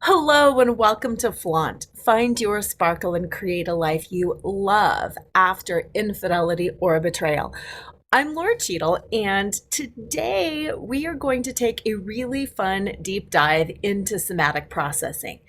Hello and welcome to FLAUNT. Find your sparkle and create a life you love after infidelity or betrayal. I'm Lora Cheadle, and today we are going to take a really fun deep dive into somatic processing.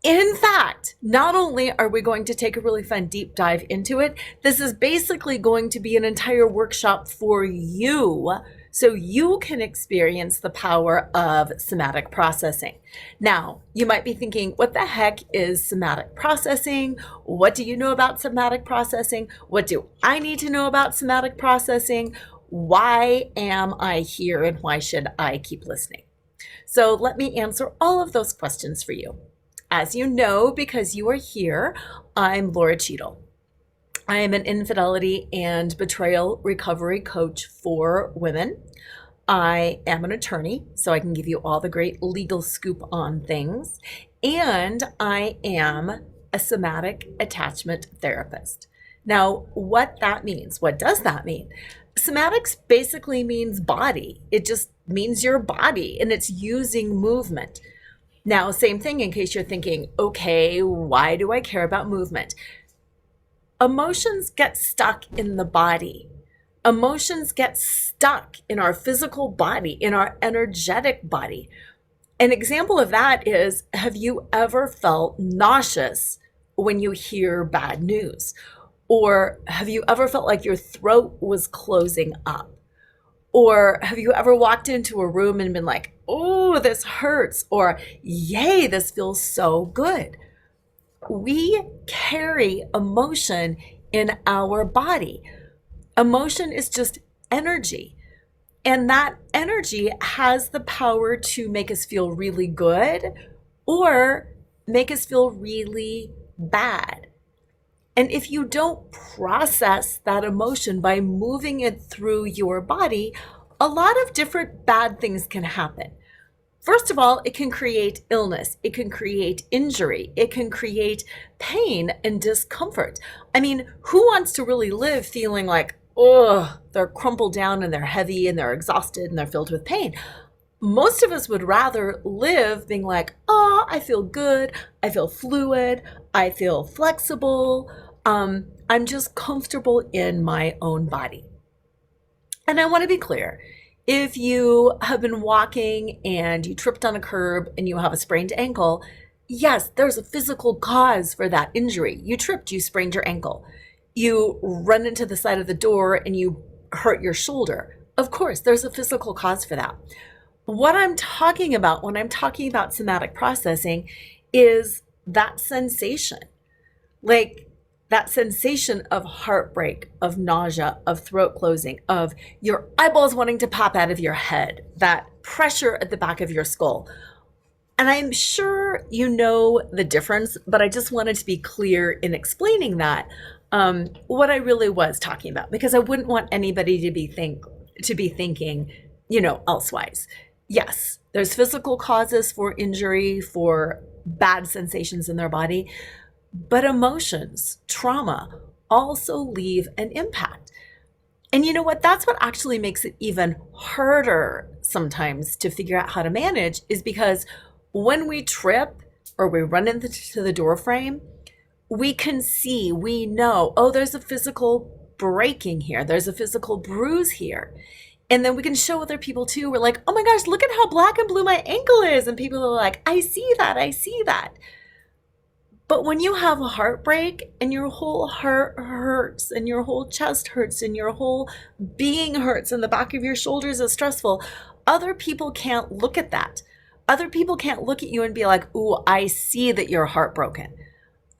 In fact, not only are we going to take a really fun deep dive into it, this is basically going to be an entire workshop for you so you can experience the power of somatic processing. Now, you might be thinking, what the heck is somatic processing? What do you know about somatic processing? What do I need to know about somatic processing? Why am I here and why should I keep listening? So let me answer all of those questions for you. As you know, because you are here, I'm Lora Cheadle. I am an infidelity and betrayal recovery coach for women. I am an attorney, so I can give you all the great legal scoop on things. And I am a somatic attachment therapist. Now, what that means, what does that mean? Somatics basically means body. It just means your body, and it's using movement. Now, same thing in case you're thinking, okay, why do I care about movement? Emotions get stuck in the body. Emotions get stuck in our physical body, in our energetic body. An example of that is, have you ever felt nauseous when you hear bad news? Or have you ever felt like your throat was closing up? Or have you ever walked into a room and been like, oh, this hurts, or yay, this feels so good? We carry emotion in our body. Emotion is just energy. And that energy has the power to make us feel really good or make us feel really bad. And if you don't process that emotion by moving it through your body, a lot of different bad things can happen. First of all, it can create illness. It can create injury. It can create pain and discomfort. I mean, who wants to really live feeling like, oh, they're crumpled down and they're heavy and they're exhausted and they're filled with pain? Most of us would rather live being like, oh, I feel good. I feel fluid. I feel flexible. I'm just comfortable in my own body. And I want to be clear. If you have been walking and you tripped on a curb and you have a sprained ankle, yes, there's a physical cause for that injury. You tripped, you sprained your ankle. You run into the side of the door and you hurt your shoulder. Of course, there's a physical cause for that. What I'm talking about when I'm talking about somatic processing is that sensation. Like that sensation of heartbreak, of nausea, of throat closing, of your eyeballs wanting to pop out of your head, that pressure at the back of your skull. And I'm sure you know the difference, but I just wanted to be clear in explaining that, what I really was talking about, because I wouldn't want anybody to be thinking, elsewise. Yes, there's physical causes for injury, for bad sensations in their body, but emotions, trauma, also leave an impact. And you know what? That's what actually makes it even harder sometimes to figure out how to manage, is because when we trip or we run into the door frame, we can see, we know, oh, there's a physical breaking here. There's a physical bruise here. And then we can show other people too. We're like, oh my gosh, look at how black and blue my ankle is. And people are like, I see that. I see that. But when you have a heartbreak and your whole heart hurts and your whole chest hurts and your whole being hurts and the back of your shoulders is stressful, other people can't look at that. Other people can't look at you and be like, ooh, I see that you're heartbroken.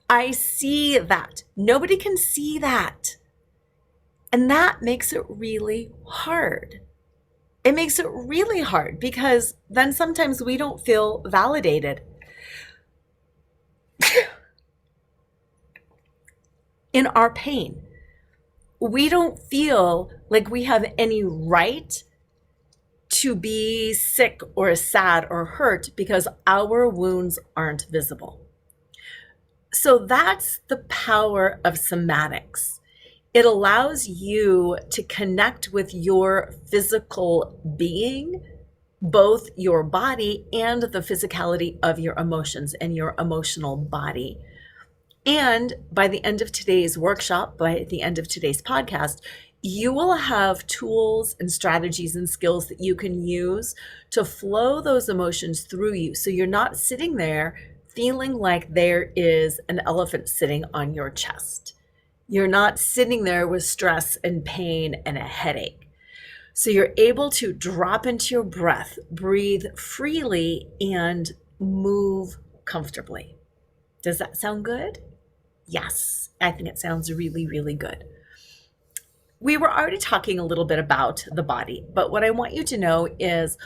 I see that. Nobody can see that. And that makes it really hard. It makes it really hard because then sometimes we don't feel validated. In our pain, we don't feel like we have any right to be sick or sad or hurt because our wounds aren't visible. So that's the power of somatics. It allows you to connect with your physical being both your body and the physicality of your emotions and your emotional body. And by the end of today's workshop, by the end of today's podcast, you will have tools and strategies and skills that you can use to flow those emotions through you. So you're not sitting there feeling like there is an elephant sitting on your chest. You're not sitting there with stress and pain and a headache. So you're able to drop into your breath, breathe freely, and move comfortably. Does that sound good? Yes, I think it sounds really, really good. We were already talking a little bit about the body, but what I want you to know is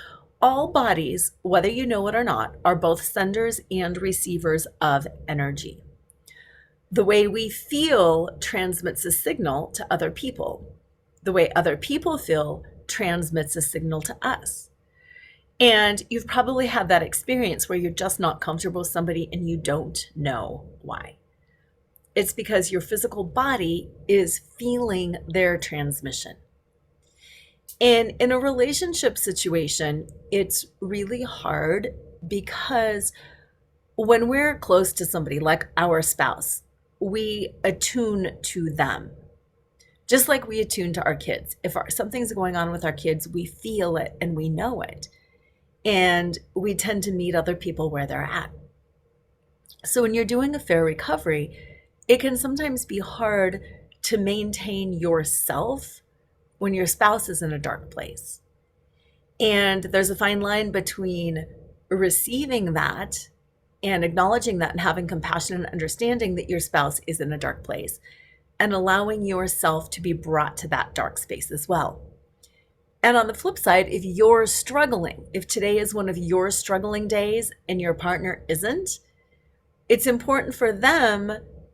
all bodies, whether you know it or not, are both senders and receivers of energy. The way we feel transmits a signal to other people. The way other people feel transmits a signal to us. And you've probably had that experience where you're just not comfortable with somebody and you don't know why. It's because your physical body is feeling their transmission. And in a relationship situation, it's really hard because when we're close to somebody like our spouse, we attune to them. Just like we attune to our kids. If something's going on with our kids, we feel it and we know it. And we tend to meet other people where they're at. So when you're doing a fair recovery, it can sometimes be hard to maintain yourself when your spouse is in a dark place. And there's a fine line between receiving that and acknowledging that and having compassion and understanding that your spouse is in a dark place and allowing yourself to be brought to that dark space as well. And on the flip side, if you're struggling, if today is one of your struggling days and your partner isn't, it's important for them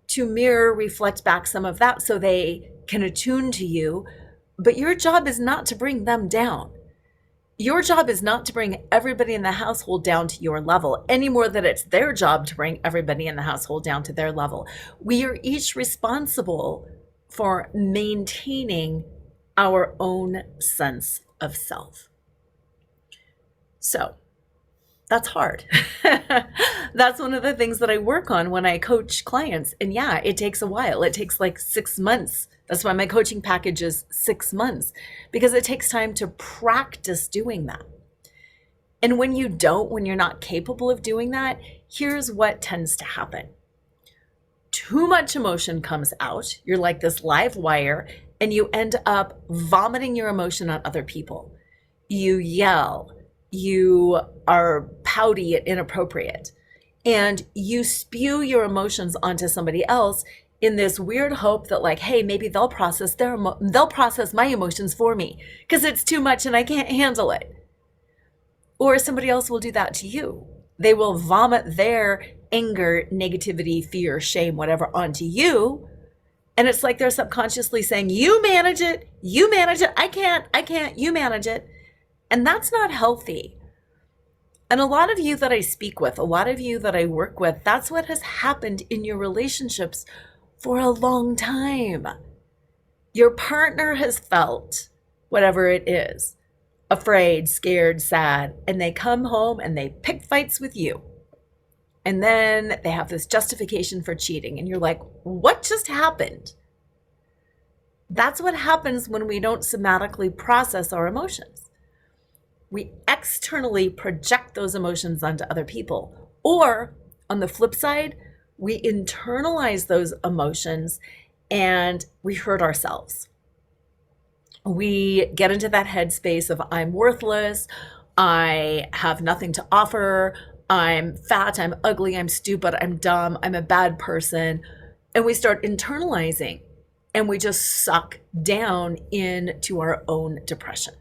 to mirror, reflect back some of that so they can attune to you. But your job is not to bring them down. Your job is not to bring everybody in the household down to your level any more than it's their job to bring everybody in the household down to their level. We are each responsible for maintaining our own sense of self. So that's hard. That's one of the things that I work on when I coach clients. And yeah, it takes a while. It takes like 6 months. That's why my coaching package is 6 months, because it takes time to practice doing that. And when you're not capable of doing that, here's what tends to happen. Too much emotion comes out. You're like this live wire, and you end up vomiting your emotion on other people. You yell. You are pouty and inappropriate, and you spew your emotions onto somebody else in this weird hope that, like, hey, maybe they'll process my emotions for me because it's too much and I can't handle it. Or somebody else will do that to you. They will vomit their anger, negativity, fear, shame, whatever onto you. And it's like they're subconsciously saying, you manage it, I can't, you manage it. And that's not healthy. And a lot of you that I speak with, a lot of you that I work with, that's what has happened in your relationships for a long time. Your partner has felt whatever it is, afraid, scared, sad, and they come home and they pick fights with you. And then they have this justification for cheating. And you're like, what just happened? That's what happens when we don't somatically process our emotions. We externally project those emotions onto other people. Or on the flip side, we internalize those emotions and we hurt ourselves. We get into that headspace of I'm worthless, I have nothing to offer, I'm fat, I'm ugly, I'm stupid, I'm dumb, I'm a bad person. And we start internalizing and we just suck down into our own depression.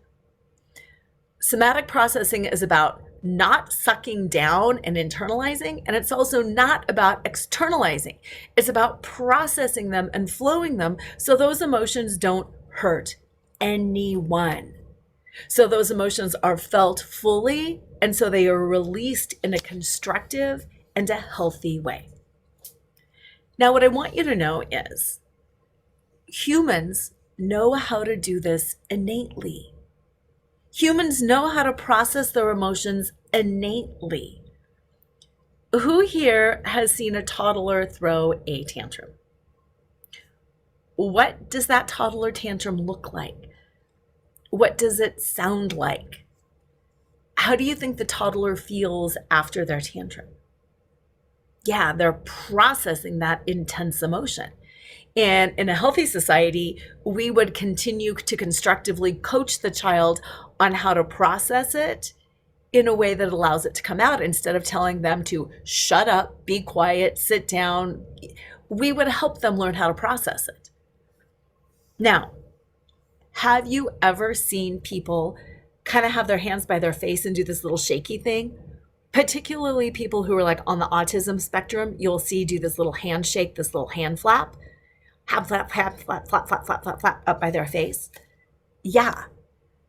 Somatic processing is about not sucking down and internalizing, and it's also not about externalizing. It's about processing them and flowing them so those emotions don't hurt anyone. So those emotions are felt fully, and so they are released in a constructive and a healthy way. Now, what I want you to know is humans know how to do this innately. Humans know how to process their emotions innately. Who here has seen a toddler throw a tantrum? What does that toddler tantrum look like? What does it sound like? How do you think the toddler feels after their tantrum? Yeah, they're processing that intense emotion. And in a healthy society, we would continue to constructively coach the child on how to process it in a way that allows it to come out instead of telling them to shut up, be quiet, sit down. We would help them learn how to process it. Now, have you ever seen people kind of have their hands by their face and do this little shaky thing? Particularly people who are like on the autism spectrum, you'll see do this little handshake, this little hand flap, flap, flap, flap, flap, flap, flap, flap, flap up by their face. Yeah,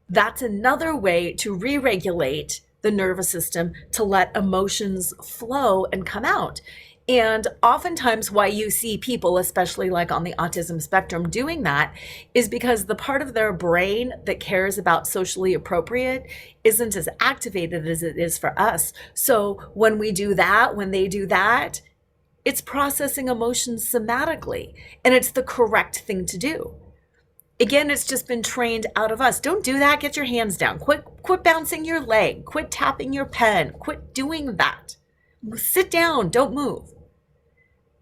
that's another way to re-regulate the nervous system to let emotions flow and come out. And oftentimes why you see people, especially like on the autism spectrum, doing that is because the part of their brain that cares about socially appropriate isn't as activated as it is for us. So when we do that, when they do that, it's processing emotions somatically, and it's the correct thing to do. Again, it's just been trained out of us. Don't do that. Get your hands down. Quit bouncing your leg. Quit tapping your pen. Quit doing that. Sit down. Don't move.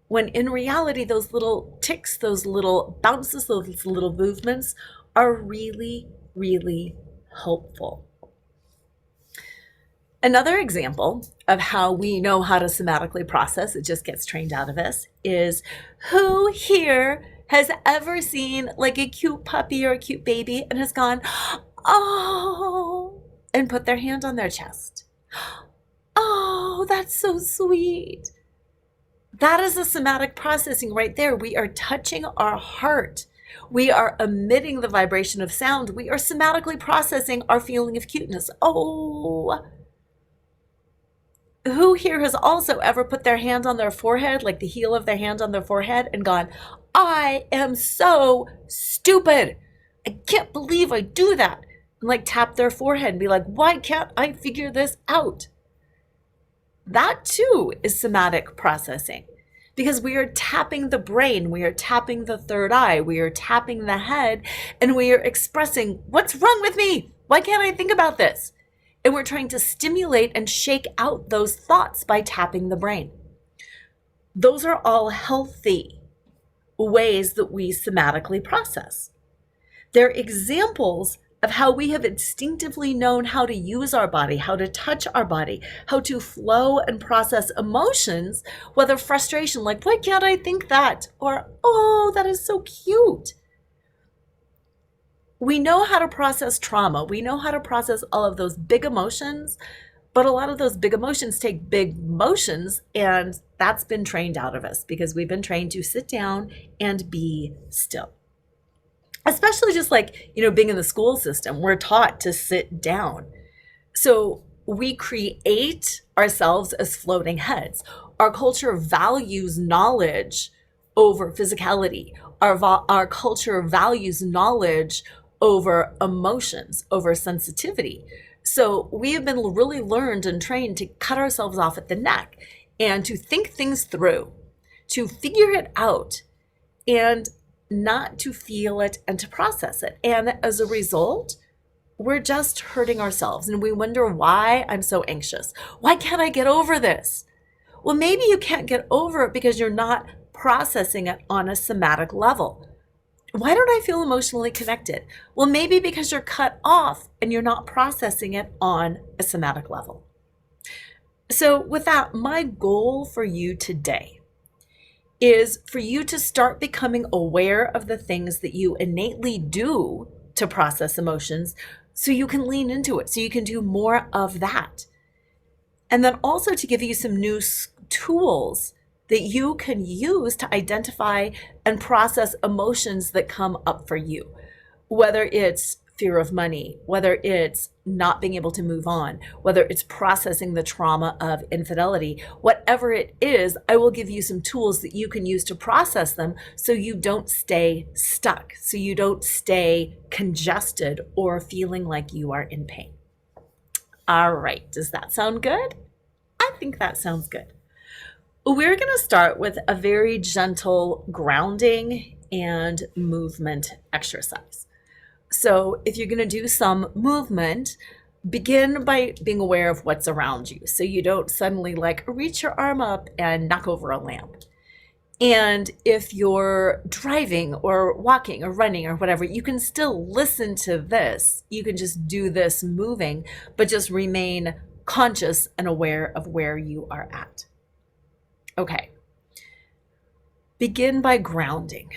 When in reality, those little ticks, those little bounces, those little movements are really, really helpful. Another example of how we know how to somatically process, it just gets trained out of us, is who here has ever seen like a cute puppy or a cute baby and has gone, oh, and put their hand on their chest? Oh, that's so sweet. That is a somatic processing right there. We are touching our heart. We are emitting the vibration of sound. We are somatically processing our feeling of cuteness. Oh. Who here has also ever put their hand on their forehead, like the heel of their hand on their forehead, and gone, I am so stupid. I can't believe I do that. And like tap their forehead and be like, why can't I figure this out? That too is somatic processing, because we are tapping the brain, we are tapping the third eye, we are tapping the head, and we are expressing, what's wrong with me? Why can't I think about this? And we're trying to stimulate and shake out those thoughts by tapping the brain. Those are all healthy ways that we somatically process. They're examples of how we have instinctively known how to use our body, how to touch our body, how to flow and process emotions, whether frustration, like, why can't I think that? Or, oh, that is so cute. We know how to process trauma. We know how to process all of those big emotions, but a lot of those big emotions take big motions, and that's been trained out of us because we've been trained to sit down and be still. Especially just like, being in the school system, we're taught to sit down. So we create ourselves as floating heads. Our culture values knowledge over physicality. Our culture values knowledge over emotions, over sensitivity. So we have been really learned and trained to cut ourselves off at the neck and to think things through, to figure it out, and not to feel it and to process it. And as a result, we're just hurting ourselves, and we wonder why I'm so anxious. Why can't I get over this? Well, maybe you can't get over it because you're not processing it on a somatic level. Why don't I feel emotionally connected? Well, maybe because you're cut off and you're not processing it on a somatic level. So with that, my goal for you today is for you to start becoming aware of the things that you innately do to process emotions so you can lean into it, so you can do more of that. And then also to give you some new tools that you can use to identify and process emotions that come up for you, whether it's fear of money, whether it's not being able to move on, whether it's processing the trauma of infidelity, whatever it is, I will give you some tools that you can use to process them so you don't stay stuck, so you don't stay congested or feeling like you are in pain. All right, does that sound good? I think that sounds good. We're going to start with a very gentle grounding and movement exercise. So if you're going to do some movement, begin by being aware of what's around you so you don't suddenly like reach your arm up and knock over a lamp. And if you're driving or walking or running or whatever, you can still listen to this. You can just do this moving, but just remain conscious and aware of where you are at. Okay. Begin by grounding.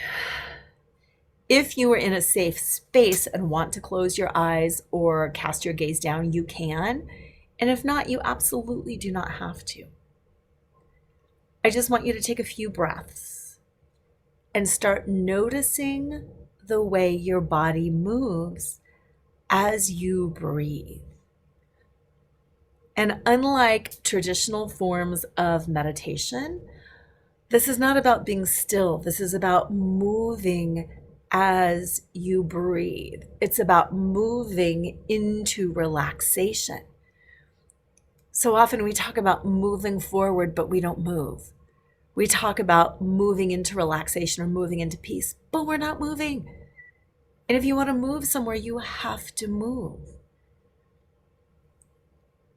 If you are in a safe space and want to close your eyes or cast your gaze down, you can. And if not, you absolutely do not have to. I just want you to take a few breaths and start noticing the way your body moves as you breathe. And unlike traditional forms of meditation, this is not about being still. This is about moving as you breathe. It's about moving into relaxation. So often we talk about moving forward, but we don't move. We talk about moving into relaxation or moving into peace, but we're not moving. And if you want to move somewhere, you have to move.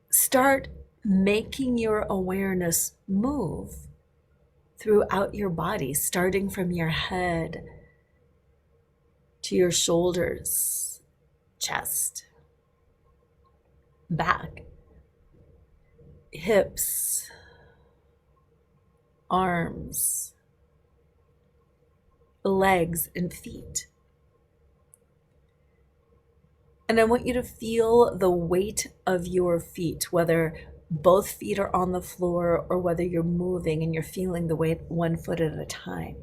Start making your awareness move throughout your body, starting from your head to your shoulders, chest, back, hips, arms, legs, and feet. And I want you to feel the weight of your feet, whether both feet are on the floor or whether you're moving and you're feeling the weight one foot at a time.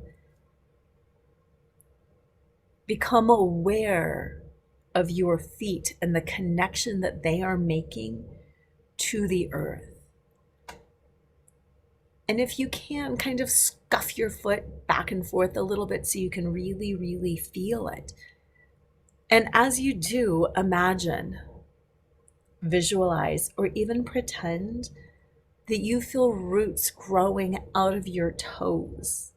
Become aware of your feet and the connection that they are making to the earth. And if you can, kind of scuff your foot back and forth a little bit so you can really, really feel it. And as you do, imagine, visualize, or even pretend that you feel roots growing out of your toes,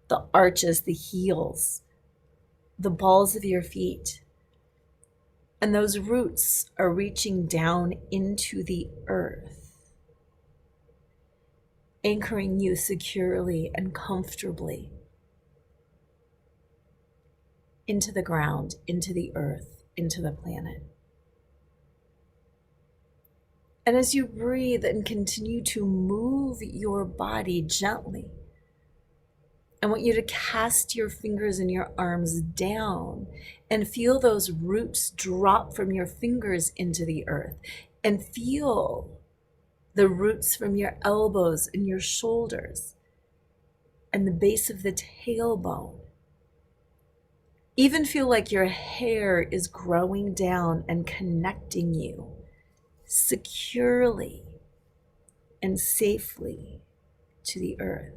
the arches, the heels, the balls of your feet. And those roots are reaching down into the earth, anchoring you securely and comfortably into the ground, into the earth, into the planet. And as you breathe and continue to move your body gently, I want you to cast your fingers and your arms down and feel those roots drop from your fingers into the earth, and feel the roots from your elbows and your shoulders and the base of the tailbone. Even feel like your hair is growing down and connecting you securely and safely to the earth.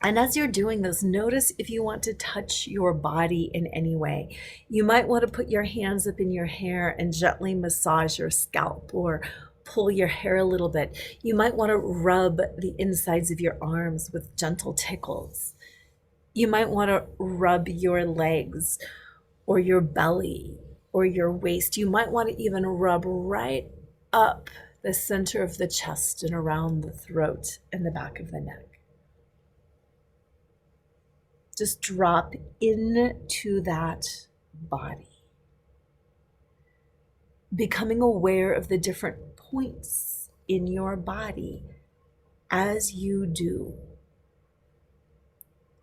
And as you're doing this, notice if you want to touch your body in any way. You might want to put your hands up in your hair and gently massage your scalp or pull your hair a little bit. You might want to rub the insides of your arms with gentle tickles. You might want to rub your legs or your belly or your waist. You might want to even rub right up the center of the chest and around the throat and the back of the neck. Just drop into that body, becoming aware of the different points in your body as you do.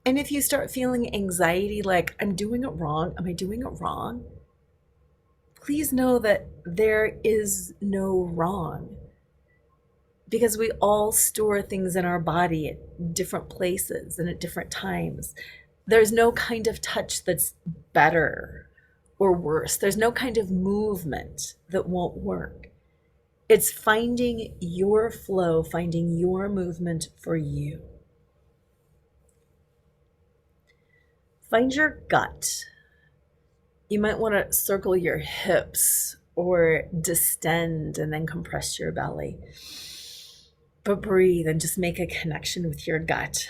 And if you start feeling anxiety, like, I'm doing it wrong, am I doing it wrong? Please know that there is no wrong, because we all store things in our body at different places and at different times. There's no kind of touch that's better or worse. There's no kind of movement that won't work. It's finding your flow, finding your movement for you. Find your gut. You might want to circle your hips or distend and then compress your belly. But breathe and just make a connection with your gut.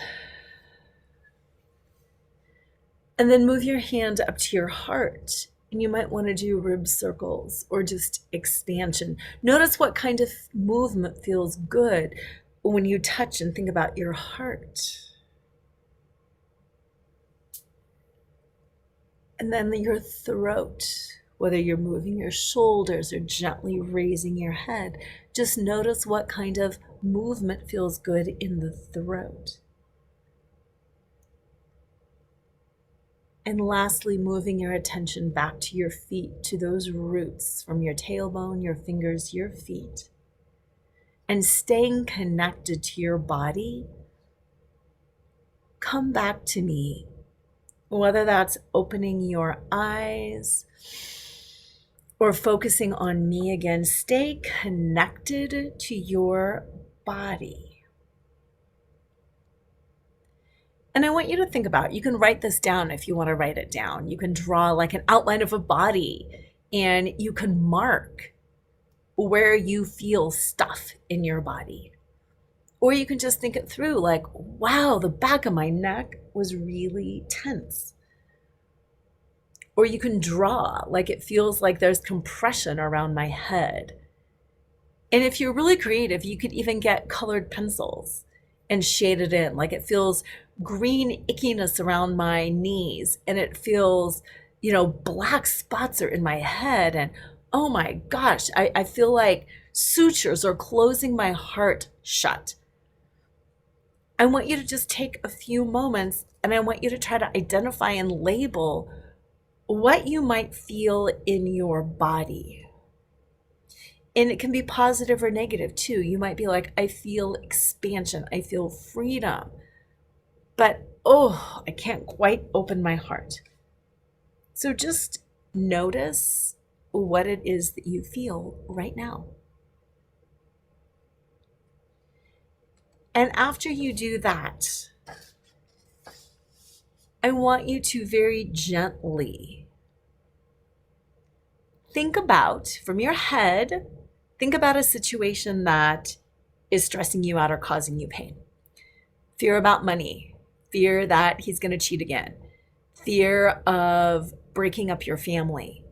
And then move your hand up to your heart. And you might want to do rib circles or just expansion. Notice what kind of movement feels good when you touch and think about your heart. And then your throat, whether you're moving your shoulders or gently raising your head, just notice what kind of movement feels good in the throat. And lastly, moving your attention back to your feet, to those roots from your tailbone, your fingers, your feet. And staying connected to your body, come back to me. Whether that's opening your eyes or focusing on me again, stay connected to your body. And I want you to think about, you can write this down if you want to write it down. You can draw like an outline of a body and you can mark where you feel stuff in your body. Or you can just think it through like, wow, the back of my neck was really tense. Or you can draw like it feels like there's compression around my head. And if you're really creative, you could even get colored pencils and shade it in. Like it feels green ickiness around my knees and it feels, black spots are in my head. And oh my gosh, I feel like sutures are closing my heart shut. I want you to just take a few moments and I want you to try to identify and label what you might feel in your body. And it can be positive or negative too. You might be like, I feel expansion, I feel freedom, but I can't quite open my heart. So just notice what it is that you feel right now. And after you do that, I want you to very gently think about, from your head, think about a situation that is stressing you out or causing you pain. Fear about money, fear that he's going to cheat again, fear of breaking up your family,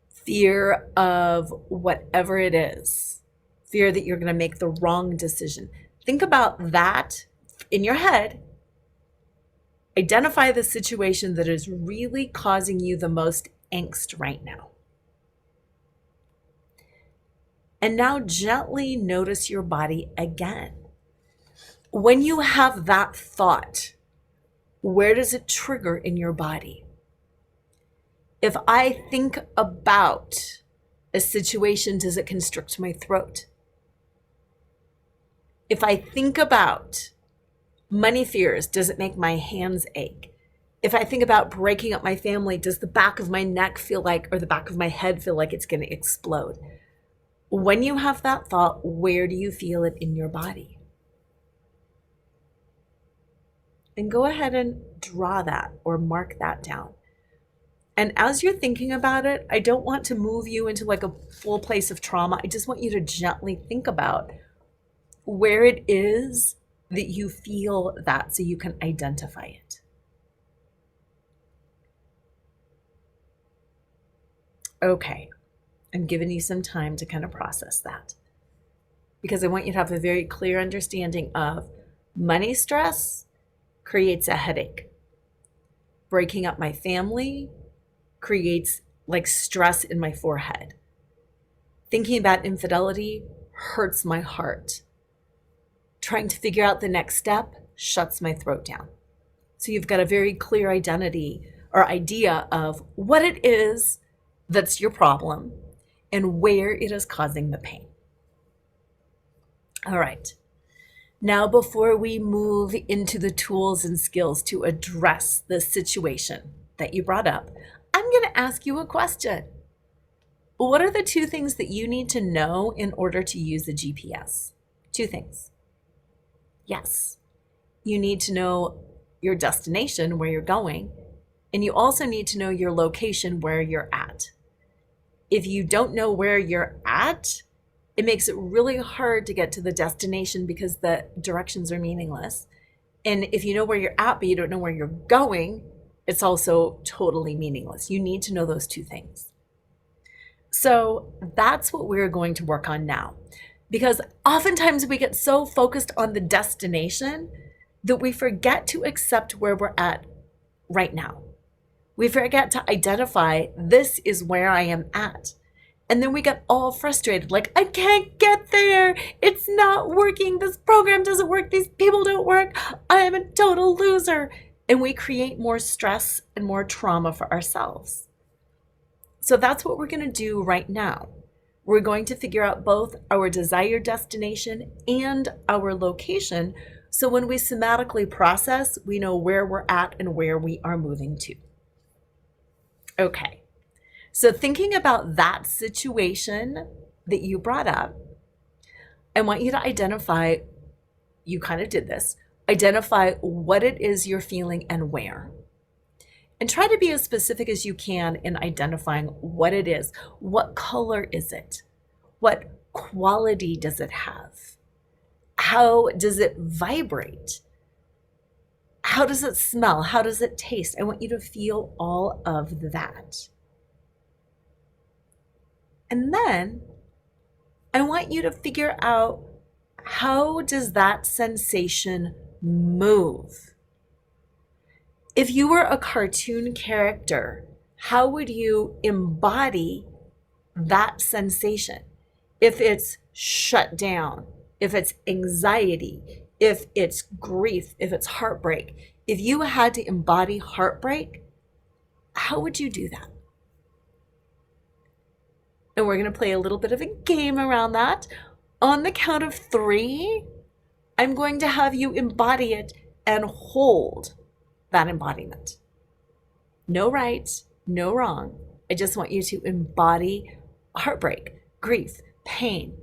fear of whatever it is, fear that you're going to make the wrong decision. Think about that in your head. Identify the situation that is really causing you the most angst right now. And now gently notice your body again. When you have that thought, where does it trigger in your body? If I think about a situation, does it constrict my throat? If I think about money fears, does it make my hands ache? If I think about breaking up my family, does the back of my neck feel like, or the back of my head feel like it's going to explode? When you have that thought, where do you feel it in your body? And go ahead and draw that or mark that down. And as you're thinking about it, I don't want to move you into like a full place of trauma. I just want you to gently think about where it is that you feel that so you can identify it. Okay, I'm giving you some time to kind of process that because I want you to have a very clear understanding of money stress creates a headache. Breaking up my family creates like stress in my forehead. Thinking about infidelity hurts my heart. Trying to figure out the next step shuts my throat down. So you've got a very clear identity or idea of what it is that's your problem and where it is causing the pain. All right. Now, before we move into the tools and skills to address the situation that you brought up, I'm going to ask you a question. What are the two things that you need to know in order to use the GPS? Two things. Yes, you need to know your destination, where you're going, and you also need to know your location, where you're at. If you don't know where you're at, it makes it really hard to get to the destination because the directions are meaningless. And if you know where you're at, but you don't know where you're going, it's also totally meaningless. You need to know those two things. So that's what we're going to work on now. Because oftentimes we get so focused on the destination that we forget to accept where we're at right now. We forget to identify, this is where I am at. And then we get all frustrated, like, I can't get there. It's not working. This program doesn't work. These people don't work. I am a total loser. And we create more stress and more trauma for ourselves. So that's what we're going to do right now. We're going to figure out both our desired destination and our location. So when we somatically process, we know where we're at and where we are moving to. Okay. So thinking about that situation that you brought up, I want you to identify, you kind of did this, identify what it is you're feeling and where. And try to be as specific as you can in identifying what it is. What color is it? What quality does it have? How does it vibrate? How does it smell? How does it taste? I want you to feel all of that. And then I want you to figure out, how does that sensation move? If you were a cartoon character, how would you embody that sensation? If it's shut down, if it's anxiety, if it's grief, if it's heartbreak, if you had to embody heartbreak, how would you do that? And we're going to play a little bit of a game around that. On the count of 3, I'm going to have you embody it and hold that embodiment. No right, no wrong. I just want you to embody heartbreak, grief, pain,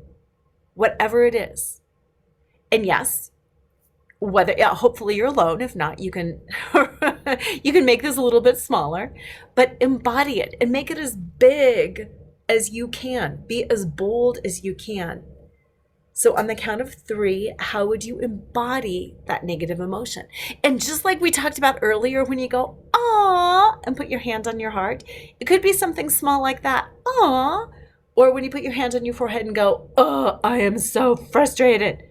whatever it is. And yes, hopefully you're alone. If not, you can you can make this a little bit smaller, but embody it and make it as big as you can. Be as bold as you can. So on the count of 3, how would you embody that negative emotion? And just like we talked about earlier, when you go, "Aw," and put your hand on your heart, it could be something small like that, "Aw," or when you put your hand on your forehead and go, "Oh, I am so frustrated."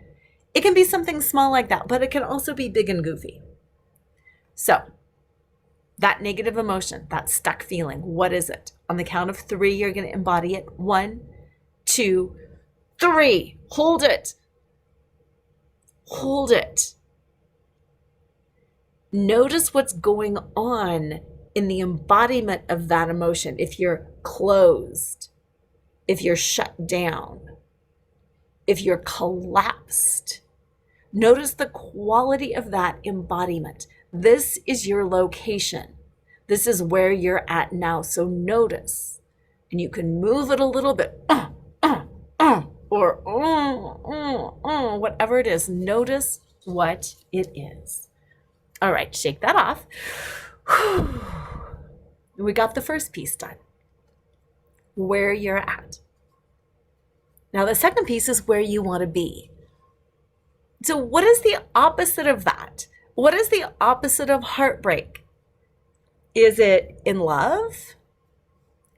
It can be something small like that, but it can also be big and goofy. So that negative emotion, that stuck feeling, what is it? On the count of 3, you're going to embody it. 1, 2, 3. Hold it. Hold it. Notice what's going on in the embodiment of that emotion. If you're closed, if you're shut down, if you're collapsed, notice the quality of that embodiment. This is your location. This is where you're at now. So notice, and you can move it a little bit, or whatever it is. Notice what it is. All right, shake that off. We got the first piece done. Where you're at. Now the second piece is where you want to be. So what is the opposite of that? What is the opposite of heartbreak? Is it in love?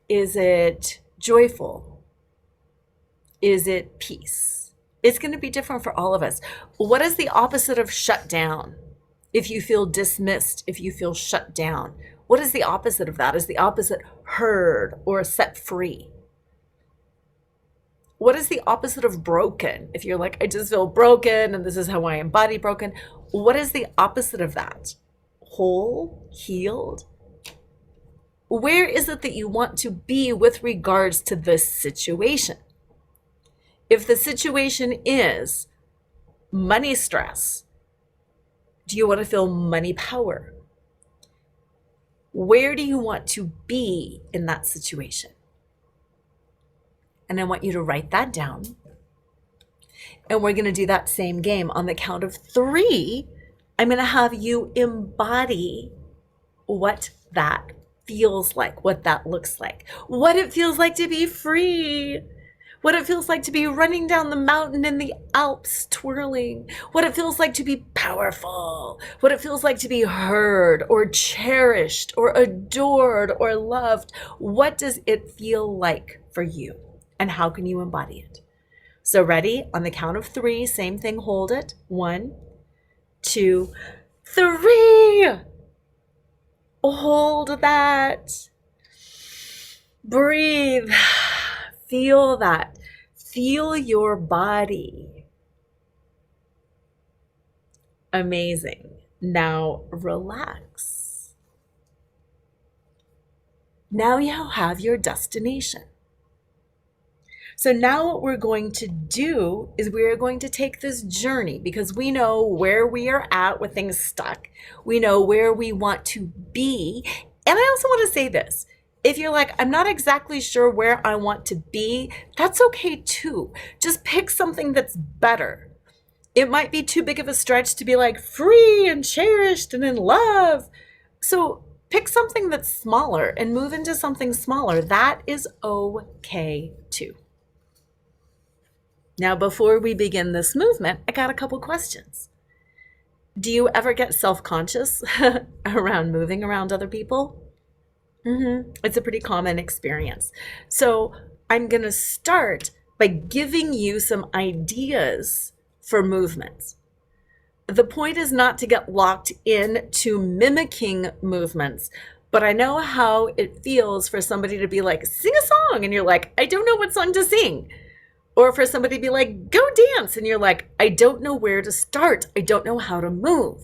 Is it joyful? Is it peace? It's going to be different for all of us. What is the opposite of shut down? If you feel dismissed, if you feel shut down, what is the opposite of that? Is the opposite heard or set free? What is the opposite of broken? If you're like, I just feel broken and this is how I embody broken. What is the opposite of that? Whole, healed? Where is it that you want to be with regards to this situation? If the situation is money stress? Do you want to feel money power? Where do you want to be in that situation? And I want you to write that down. And we're going to do that same game. On the count of 3, I'm going to have you embody what that feels like, what that looks like, what it feels like to be free, what it feels like to be running down the mountain in the Alps twirling, what it feels like to be powerful, what it feels like to be heard or cherished or adored or loved. What does it feel like for you? And how can you embody it? So ready? On the count of 3, same thing, hold it. 1, 2, 3. Hold that. Breathe. Feel that. Feel your body. Amazing. Now relax. Now you have your destination. So now what we're going to do is we are going to take this journey, because we know where we are at with things stuck. We know where we want to be. And I also want to say this. If you're like, I'm not exactly sure where I want to be, that's okay too. Just pick something that's better. It might be too big of a stretch to be like free and cherished and in love. So pick something that's smaller and move into something smaller. That is okay too. Now, before we begin this movement, I got a couple questions. Do you ever get self-conscious around moving around other people? It's a pretty common experience. So I'm going to start by giving you some ideas for movements. The point is not to get locked into mimicking movements, but I know how it feels for somebody to be like, sing a song, and you're like, I don't know what song to sing. Or for somebody to be like, go dance, and you're like, I don't know where to start. I don't know how to move.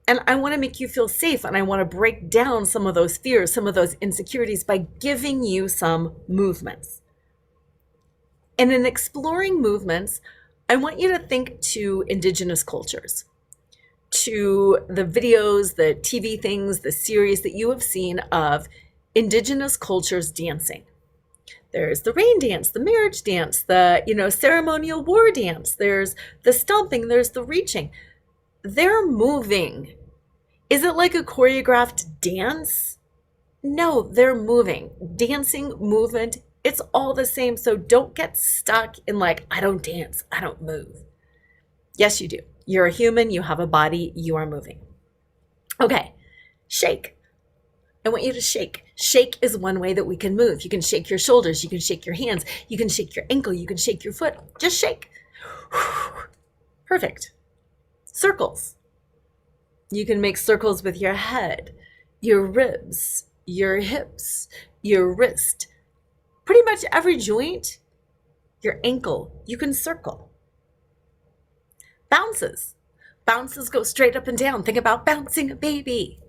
And I want to make you feel safe, and I want to break down some of those fears, some of those insecurities by giving you some movements. And in exploring movements, I want you to think to indigenous cultures, to the videos, the TV things, the series that you have seen of indigenous cultures dancing. There's the rain dance, the marriage dance, the, ceremonial war dance. There's the stomping, there's the reaching. They're moving. Is it like a choreographed dance? No, they're moving. Dancing, movement, it's all the same. So don't get stuck in like, I don't dance, I don't move. Yes, you do. You're a human, you have a body, you are moving. Okay, shake. I want you to shake. Shake is one way that we can move. You can shake your shoulders. You can shake your hands. You can shake your ankle. You can shake your foot. Just shake. Perfect. Circles. You can make circles with your head, your ribs, your hips, your wrist. Pretty much every joint, your ankle, you can circle. Bounces. Bounces go straight up and down. Think about bouncing a baby.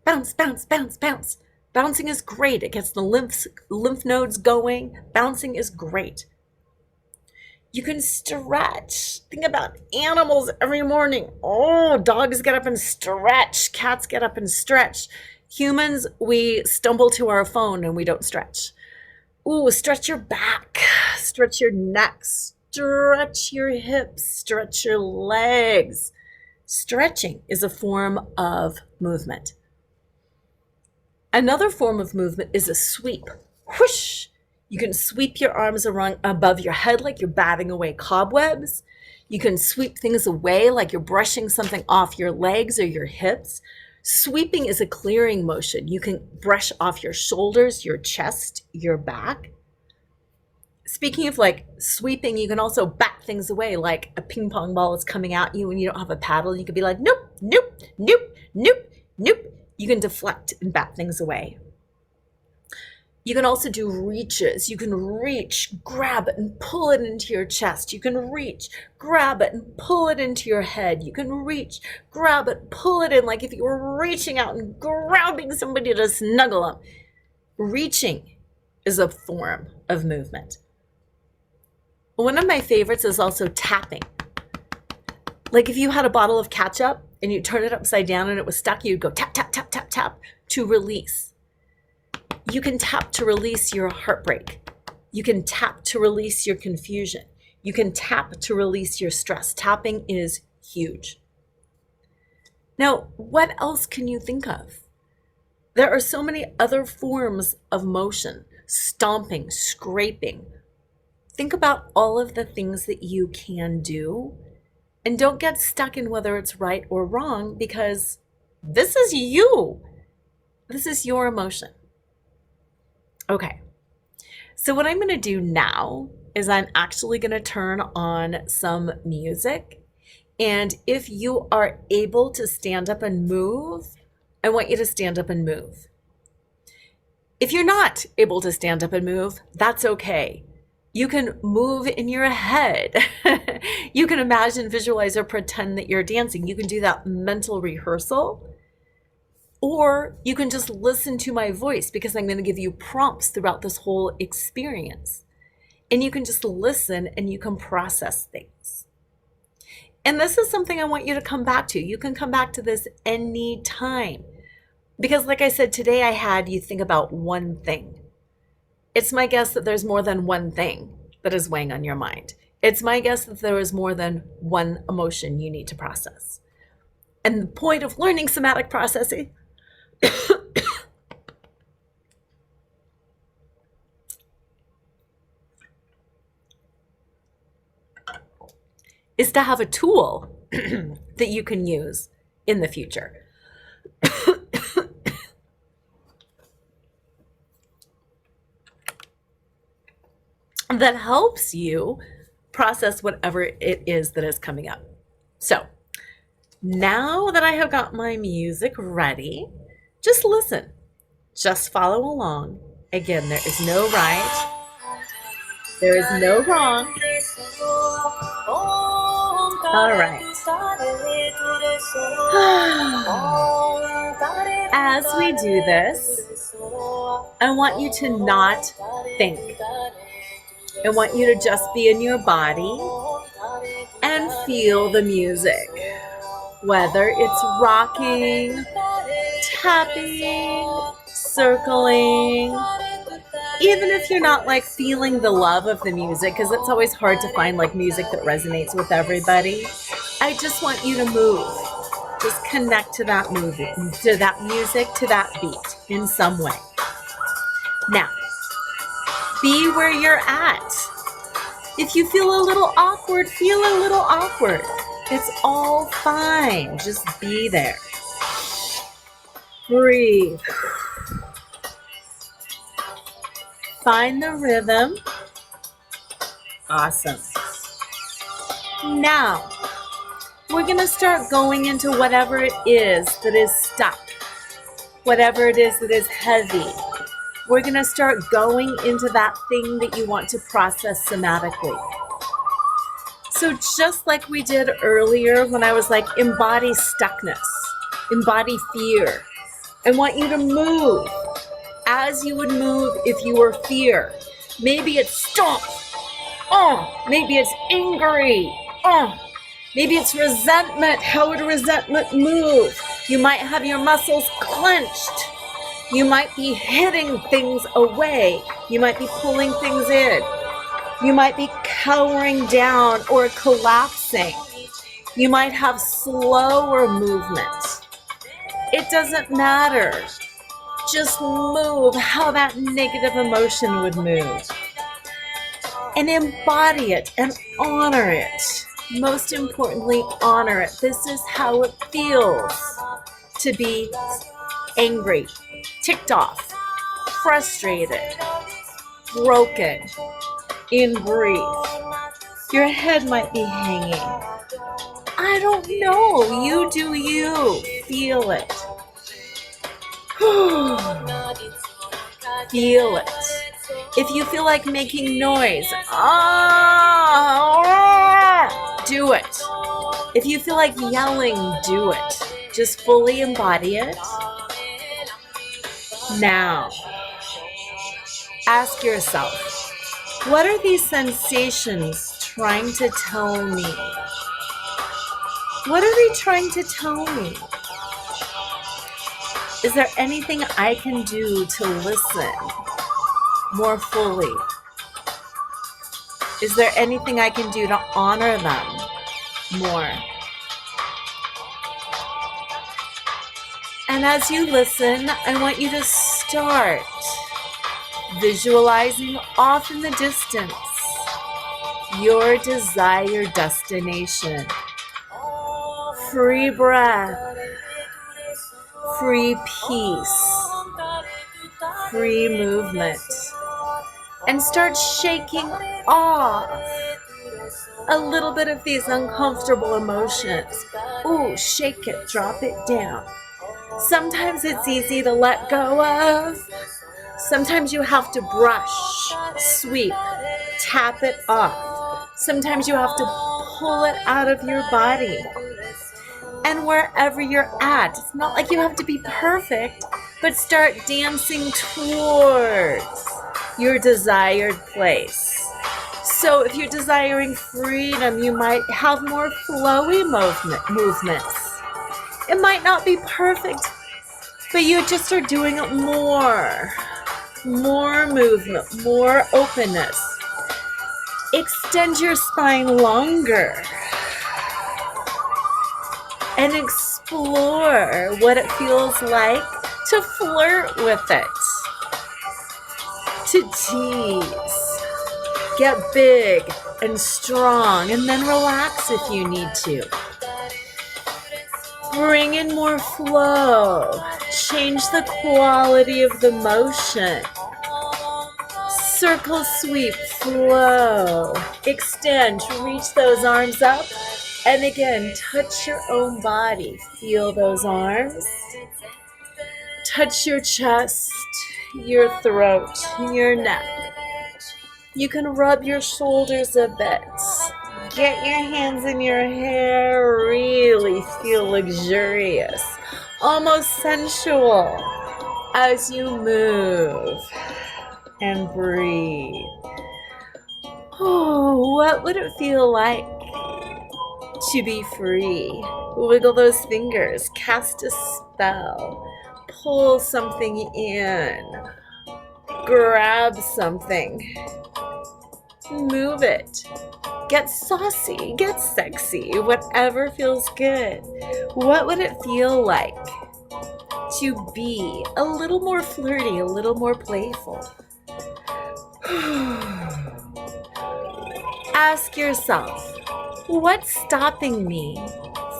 Bounce, bounce, bounce, bounce. Bouncing is great. It gets the lymph nodes going. Bouncing is great. You can stretch. Think about animals every morning. Oh, dogs get up and stretch. Cats get up and stretch. Humans, we stumble to our phone and we don't stretch. Ooh, stretch your back. Stretch your neck. Stretch your hips. Stretch your legs. Stretching is a form of movement. Another form of movement is a sweep. Whoosh! You can sweep your arms around above your head like you're batting away cobwebs. You can sweep things away like you're brushing something off your legs or your hips. Sweeping is a clearing motion. You can brush off your shoulders, your chest, your back. Speaking of like sweeping, you can also bat things away like a ping pong ball is coming at you and you don't have a paddle. You could be like, nope, nope, nope, nope, nope. You can deflect and bat things away. You can also do reaches. You can reach, grab it and pull it into your chest. You can reach, grab it and pull it into your head. You can reach, grab it, pull it in like if you were reaching out and grabbing somebody to snuggle them. Reaching is a form of movement. One of my favorites is also tapping. Like if you had a bottle of ketchup and you turn it upside down and it was stuck, you'd go tap, tap, tap, tap, tap to release. You can tap to release your heartbreak. You can tap to release your confusion. You can tap to release your stress. Tapping is huge. Now, what else can you think of? There are so many other forms of motion: stomping, scraping. Think about all of the things that you can do, and don't get stuck in whether it's right or wrong, because this is you. This is your emotion. Okay, so what I'm going to do now is I'm actually going to turn on some music. And if you are able to stand up and move, I want you to stand up and move. If you're not able to stand up and move, that's okay. You can move in your head. You can imagine, visualize, or pretend that you're dancing. You can do that mental rehearsal. Or you can just listen to my voice, because I'm going to give you prompts throughout this whole experience. And you can just listen and you can process things. And this is something I want you to come back to. You can come back to this anytime. Because like I said, today I had you think about one thing. It's my guess that there's more than one thing that is weighing on your mind. It's my guess that there is more than one emotion you need to process. And the point of learning somatic processing is to have a tool that you can use in the future. That helps you process whatever it is that is coming up. So now that I have got my music ready, just listen. Just follow along. Again, there is no right. There is no wrong. All right. As we do this, I want you to not think. I want you to just be in your body and feel the music. Whether it's rocking, tapping, circling, even if you're not like feeling the love of the music, because it's always hard to find like music that resonates with everybody. I just want you to move. Just connect to that movie, to that music, to that beat in some way. Now, be where you're at. If you feel a little awkward, feel a little awkward. It's all fine. Just be there. Breathe. Find the rhythm. Awesome. Now, we're going to start going into whatever it is that is stuck, whatever it is that is heavy. We're going to start going into that thing that you want to process somatically. So just like we did earlier when I was like, embody stuckness, embody fear. I want you to move as you would move if you were fear. Maybe it's stomp. Oh, maybe it's angry. Oh, maybe it's resentment. How would resentment move? You might have your muscles clenched. You might be hitting things away. You might be pulling things in. You might be cowering down or collapsing. You might have slower movement. It doesn't matter. Just move how that negative emotion would move. And embody it and honor it. Most importantly, honor it. This is how it feels to be angry, ticked off, frustrated, broken, in grief. Your head might be hanging. I don't know. You do you. Feel it. Feel it. If you feel like making noise, do it. If you feel like yelling, do it. Just fully embody it. Now, ask yourself, what are these sensations trying to tell me? What are they trying to tell me? Is there anything I can do to listen more fully? Is there anything I can do to honor them more? And as you listen, I want you to start visualizing off in the distance your desired destination. Free breath, free peace, free movement. And start shaking off a little bit of these uncomfortable emotions. Ooh, shake it, drop it down. Sometimes it's easy to let go of. Sometimes you have to brush, sweep, tap it off. Sometimes you have to pull it out of your body. And wherever you're at, it's not like you have to be perfect, but start dancing towards your desired place. So if you're desiring freedom, you might have more flowy movements. It might not be perfect, but you just are doing it more movement, more openness. Extend your spine longer and explore what it feels like to flirt with it, to tease, get big and strong, and then relax if you need to. Bring in more flow, change the quality of the motion. Circle, sweep, flow, extend, reach those arms up, and again, touch your own body. Feel those arms. Touch your chest, your throat, your neck. You can rub your shoulders a bit. Get your hands in your hair. Really feel luxurious, almost sensual as you move and breathe. Oh, what would it feel like to be free? Wiggle those fingers, cast a spell, pull something in, grab something, move it, get saucy, get sexy, whatever feels good. What would it feel like to be a little more flirty, a little more playful? Ask yourself, what's stopping me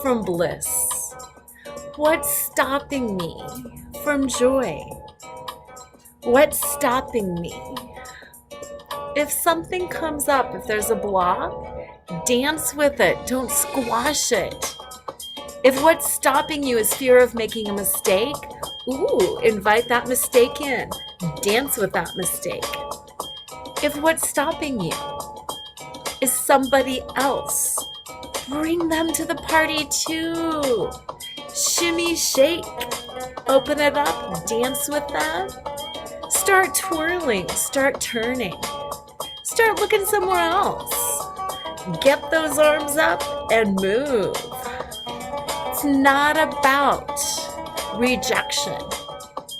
from bliss? What's stopping me from joy? What's stopping me? If something comes up, if there's a block, dance with it. Don't squash it. If what's stopping you is fear of making a mistake, invite that mistake in. Dance with that mistake. If what's stopping you is somebody else, bring them to the party too. Shimmy, shake, open it up, dance with them. Start twirling, start turning. Start looking somewhere else. Get those arms up and move. It's not about rejection.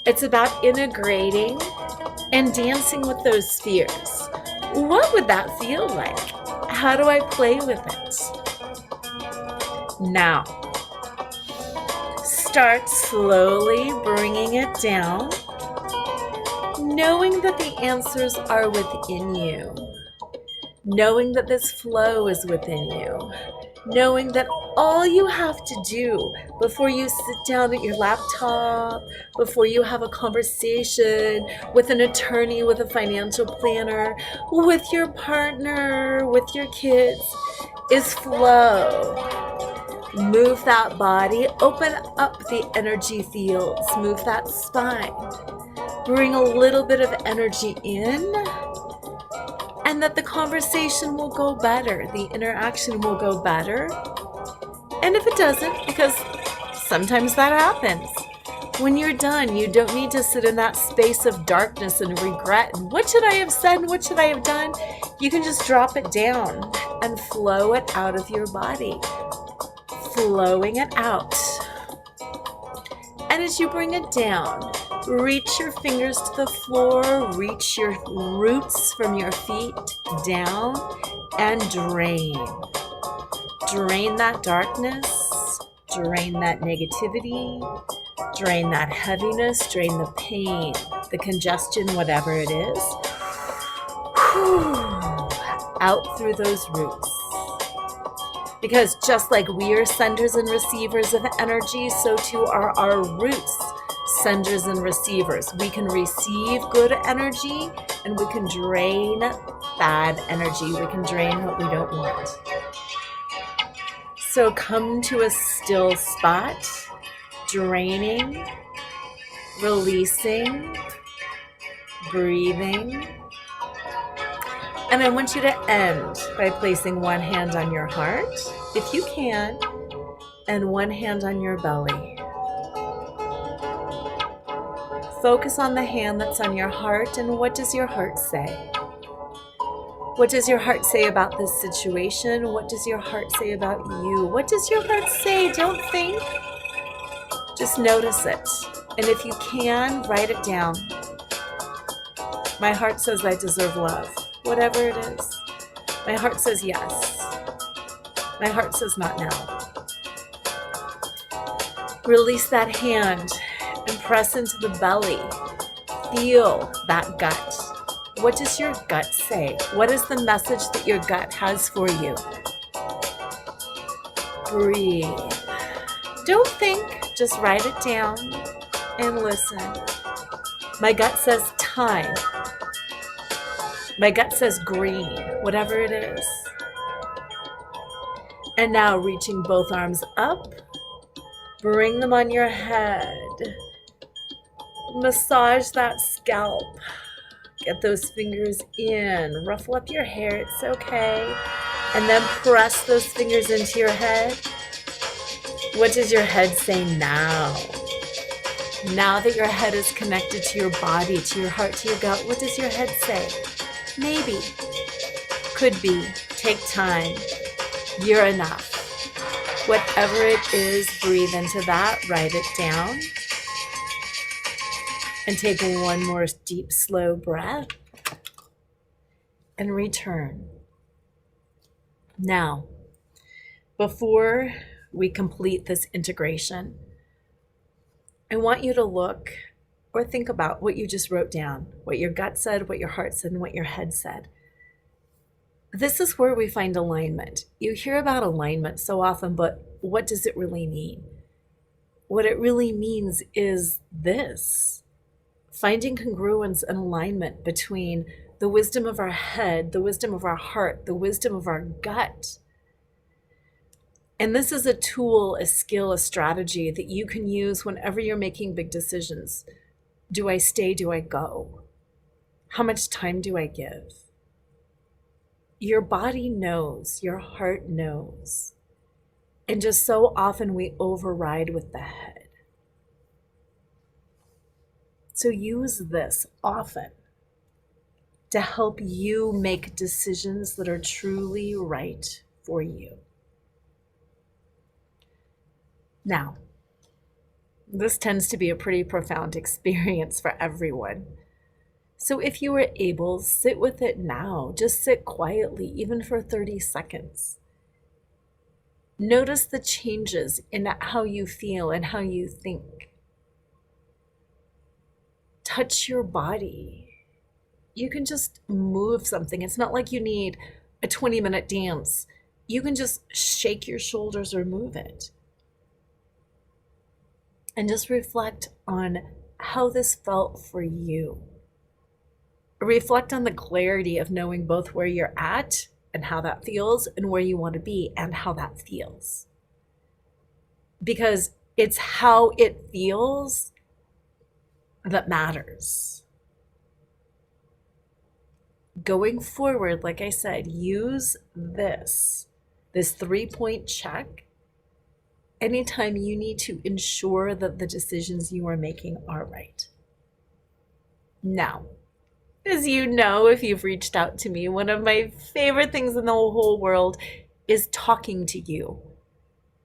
It's about integrating and dancing with those fears. What would that feel like? How do I play with it? Now, start slowly bringing it down, knowing that the answers are within you, knowing that this flow is within you, knowing that all you have to do before you sit down at your laptop, before you have a conversation with an attorney, with a financial planner, with your partner, with your kids, is flow. Move that body, open up the energy fields, move that spine, bring a little bit of energy in, and that the conversation will go better, the interaction will go better. And if it doesn't, because sometimes that happens, when you're done, you don't need to sit in that space of darkness and regret. And what should I have said? What should I have done? You can just drop it down and flow it out of your body. flowing it out. And as you bring it down, reach your fingers to the floor, reach your roots from your feet down, and drain. Drain that darkness, drain that negativity, drain that heaviness, drain the pain, the congestion, whatever it is. Out through those roots. Because just like we are senders and receivers of energy, so too are our roots senders and receivers. We can receive good energy and we can drain bad energy. We can drain what we don't want. So come to a still spot, draining, releasing, breathing. And I want you to end by placing one hand on your heart, if you can, and one hand on your belly. Focus on the hand that's on your heart, and what does your heart say? What does your heart say about this situation? What does your heart say about you? What does your heart say? Don't think. Just notice it. And if you can, write it down. My heart says I deserve love. Whatever it is. My heart says yes. My heart says not now. Release that hand and press into the belly. Feel that gut. What does your gut say? What is the message that your gut has for you? Breathe. Don't think, just write it down and listen. My gut says time. My gut says green, whatever it is. And now reaching both arms up, bring them on your head. Massage that scalp. Get those fingers in. Ruffle up your hair, it's okay. And then press those fingers into your head. What does your head say now? Now that your head is connected to your body, to your heart, to your gut, what does your head say? Maybe. Could be. Take time. You're enough. Whatever it is, breathe into that. Write it down. And take one more deep, slow breath. And return. Now, before we complete this integration, I want you to look or think about what you just wrote down, what your gut said, what your heart said, and what your head said. This is where we find alignment. You hear about alignment so often, but what does it really mean? What it really means is this: finding congruence and alignment between the wisdom of our head, the wisdom of our heart, the wisdom of our gut. And this is a tool, a skill, a strategy that you can use whenever you're making big decisions. Do I stay? Do I go? How much time do I give? Your body knows, your heart knows. And just so often we override with the head. So use this often to help you make decisions that are truly right for you. Now, this tends to be a pretty profound experience for everyone. So if you were able, sit with it now. Just sit quietly, even for 30 seconds. Notice the changes in how you feel and how you think. Touch your body. You can just move something. It's not like you need a 20-minute dance. You can just shake your shoulders or move it. And just reflect on how this felt for you. Reflect on the clarity of knowing both where you're at and how that feels, and where you want to be and how that feels. Because it's how it feels that matters. Going forward, like I said, use this 3-point check anytime you need to ensure that the decisions you are making are right. Now, as you know, if you've reached out to me, one of my favorite things in the whole world is talking to you.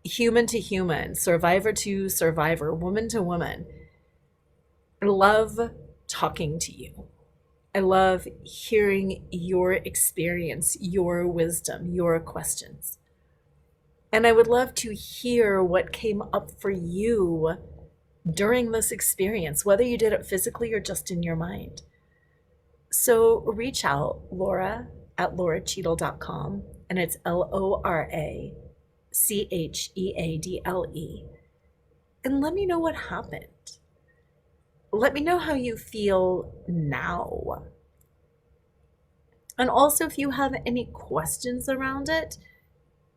human to human, survivor to survivor, woman to woman. I love talking to you. I love hearing your experience, your wisdom, your questions. And I would love to hear what came up for you during this experience, whether you did it physically or just in your mind. So reach out, Lora at loracheadle.com, and it's LoraCheadle, and let me know what happened. Let me know how you feel now. And also, if you have any questions around it,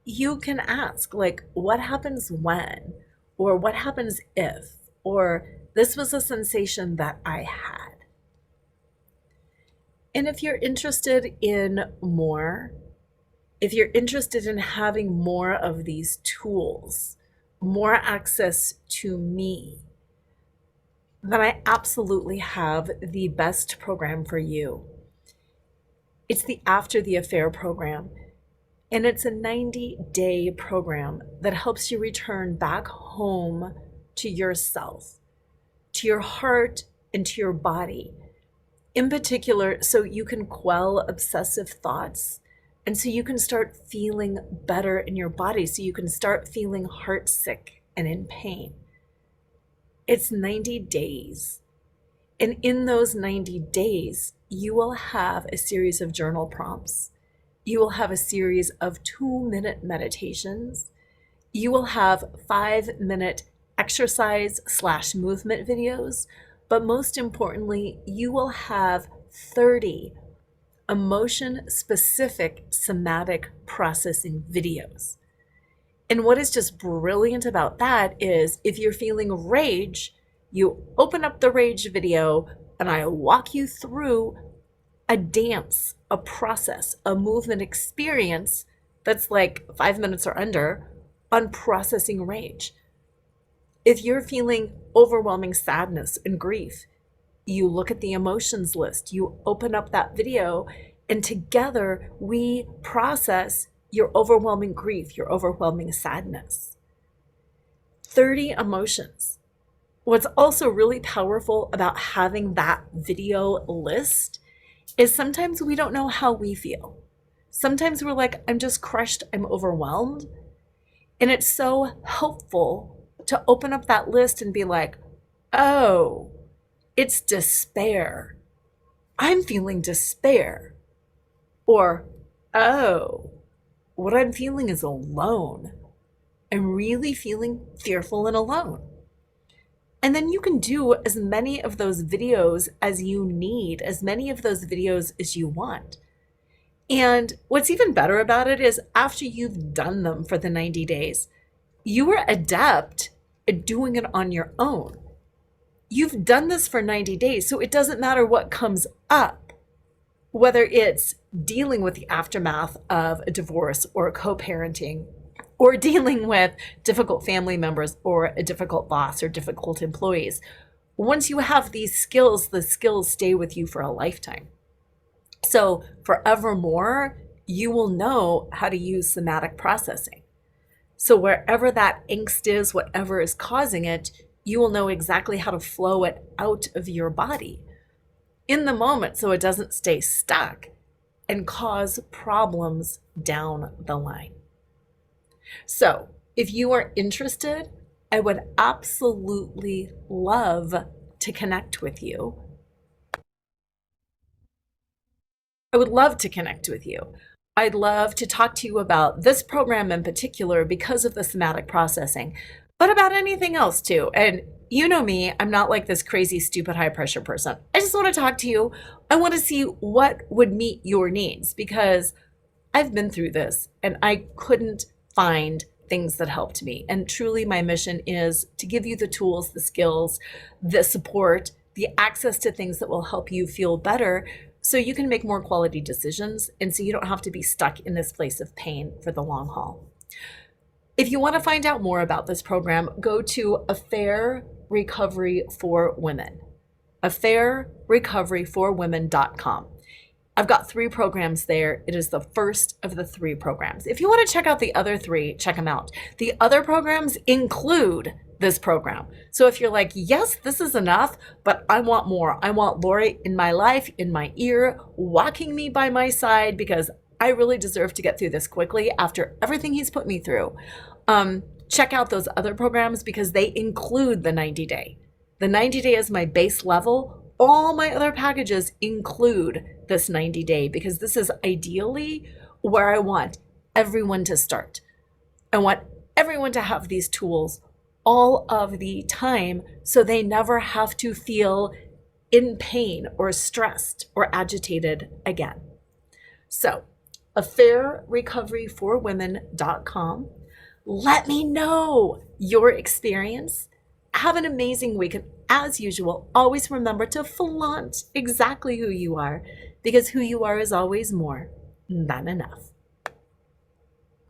you can ask, like, what happens when, or what happens if, or this was a sensation that I had. And if you're interested in more, if you're interested in having more of these tools, more access to me, then I absolutely have the best program for you. It's the After the Affair program, and it's a 90-day program that helps you return back home to yourself, to your heart, and to your body. In particular, so you can quell obsessive thoughts, and so you can start feeling better in your body, so you can start feeling heartsick and in pain. It's 90 days. And in those 90 days, you will have a series of journal prompts. You will have a series of 2-minute meditations. You will have 5-minute exercise/movement videos. But most importantly, you will have 30 emotion-specific somatic processing videos. And what is just brilliant about that is if you're feeling rage, you open up the rage video and I walk you through a dance, a process, a movement experience that's like 5 minutes or under on processing rage. If you're feeling overwhelming sadness and grief, you look at the emotions list, you open up that video, and together we process your overwhelming grief, your overwhelming sadness. 30 emotions. What's also really powerful about having that video list is sometimes we don't know how we feel. Sometimes we're like, I'm just crushed, I'm overwhelmed. And it's so helpful to open up that list and be like, oh, it's despair. I'm feeling despair. Or, oh, what I'm feeling is alone. I'm really feeling fearful and alone. And then you can do as many of those videos as you need, as many of those videos as you want. And what's even better about it is after you've done them for the 90 days, you are adept at doing it on your own. You've done this for 90 days, so it doesn't matter what comes up, whether it's dealing with the aftermath of a divorce or co-parenting, or dealing with difficult family members or a difficult boss or difficult employees. Once you have these skills, the skills stay with you for a lifetime. So forevermore, you will know how to use somatic processing. So wherever that angst is, whatever is causing it, you will know exactly how to flow it out of your body in the moment so it doesn't stay stuck and cause problems down the line. So if you are interested, I would absolutely love to connect with you. I would love to connect with you. I'd love to talk to you about this program in particular because of the somatic processing, but about anything else too. And you know me, I'm not like this crazy, stupid, high pressure person. I just want to talk to you. I want to see what would meet your needs because I've been through this and I couldn't find things that helped me. And truly my mission is to give you the tools, the skills, the support, the access to things that will help you feel better so you can make more quality decisions and so you don't have to be stuck in this place of pain for the long haul. If you want to find out more about this program, go to Affair Recovery for Women, affairrecoveryforwomen.com. I've got 3 programs there. It is the first of the 3 programs. If you want to check out the other 3, check them out. The other programs include this program. So if you're like, yes, this is enough, but I want more. I want Lora in my life, in my ear, walking me by my side, because I really deserve to get through this quickly after everything he's put me through. Check out those other programs because they include the 90-day. The 90-day is my base level. All my other packages include this 90-day because this is ideally where I want everyone to start. I want everyone to have these tools all of the time so they never have to feel in pain or stressed or agitated again. So, affairrecoveryforwomen.com. Let me know your experience. Have an amazing week. And as usual, always remember to flaunt exactly who you are, because who you are is always more than enough.